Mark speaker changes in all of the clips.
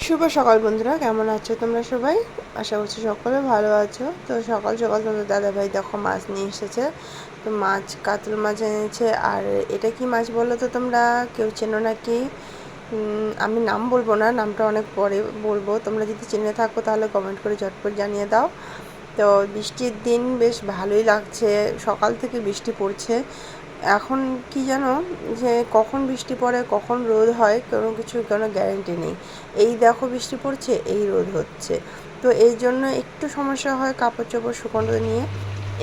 Speaker 1: শুভ সকাল বন্ধুরা, কেমন আছো তোমরা সবাই? আশা করছি সকলে ভালো আছো। তো সকাল সকাল তোমাদের দাদাভাই দেখো মাছ নিয়ে এসেছে। তো মাছ, কাতল মাছ এনেছে। আর এটা কি মাছ বলো তো তোমরা? কেউ চেনো নাকি? আমি নাম বলবো না, নামটা অনেক পরে বলবো। তোমরা যদি চিনে থাকো তাহলে কমেন্ট করে ঝটপট জানিয়ে দাও। তো বৃষ্টির দিন বেশ ভালোই লাগছে, সকাল থেকে বৃষ্টি পড়ছে। এখন কি জানো, যে কখন বৃষ্টি পড়ে কখন রোদ হয় কোনো গ্যারেন্টি নেই। এই দেখো বৃষ্টি পড়ছে, এই রোদ হচ্ছে। তো এই জন্য একটু সমস্যা হয় কাপড় চোপড় শুকোনো নিয়ে।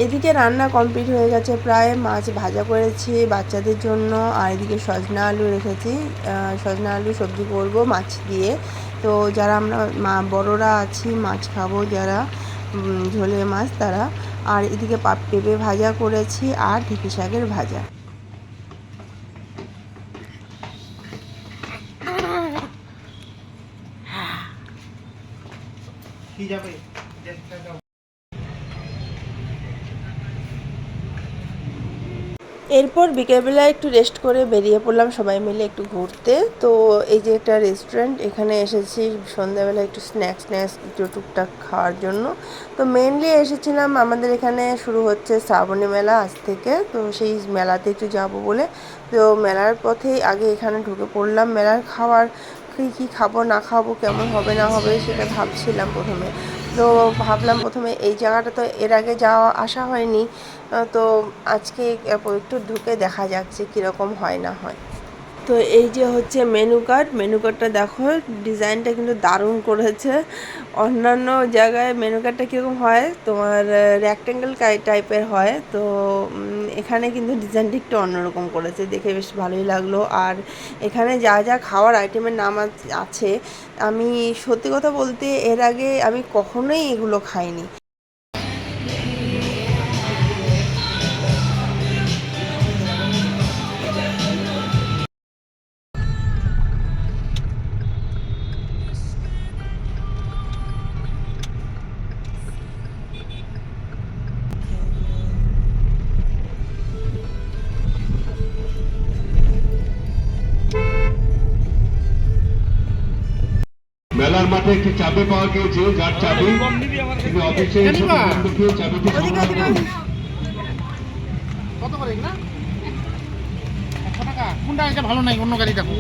Speaker 1: এদিকে রান্না কমপ্লিট হয়ে গেছে প্রায়। মাছ ভাজা করেছি বাচ্চাদের জন্য, আর এদিকে সজনা আলু রেখেছি। সজনা আলু সবজি করব মাছ দিয়ে। তো যারা আমরা বড়রা আছি মাছ খাবো, যারা ঝোলে মাছ তারা। আর এদিকে পেঁপে ভাজা করেছি আর ঢেঁকি শাকের ভাজা। কি যাবে? এরপর বিকেলবেলা একটু রেস্ট করে বেরিয়ে পড়লাম সবাই মিলে একটু ঘুরতে। তো এই যে একটা রেস্টুরেন্ট, এখানে এসেছি সন্ধ্যাবেলা একটু স্ন্যাক্স একটু টুকটাক খাওয়ার জন্য। তো মেনলি এসেছিলাম, আমাদের এখানে শুরু হচ্ছে শ্রাবণী মেলা আজ থেকে। তো সেই মেলাতে একটু যাব বলে। তো মেলার পথেই আগে এখানে ঢুকে পড়লাম। মেলার খাবার কী খাবো না খাবো, কেমন হবে না হবে সেটা ভাবছিলাম প্রথমে। তো ভাবলাম প্রথমে এই জায়গাটা তো এর আগে আসা হয়নি। তো আজকে একটু ঢুকে দেখা যাচ্ছে কীরকম হয় না হয়। তো এই যে হচ্ছে মেনু কার্ডটা দেখো, ডিজাইনটা কিন্তু দারুণ করেছে। অন্যান্য জায়গায় মেনু কার্ডটা কীরকম হয়, তোমার রেক্ট্যাঙ্গেল টাইপের হয়। তো এখানে কিন্তু ডিজাইনটা একটু অন্যরকম করেছে, দেখে বেশ ভালোই লাগলো। আর এখানে যা যা খাওয়ার আইটেমের নাম আছে, আমি সত্যি কথা বলতে এর আগে আমি কখনোই এগুলো খাইনি।
Speaker 2: মেলার মাঠে একটি চাবি পাওয়া গিয়েছে, যার চাবি তিনি অফিসে চাবিটি
Speaker 3: কত করে না? 100 টাকা। কোনটা এটা ভালো নাই, অন্য গাড়ি দেখো।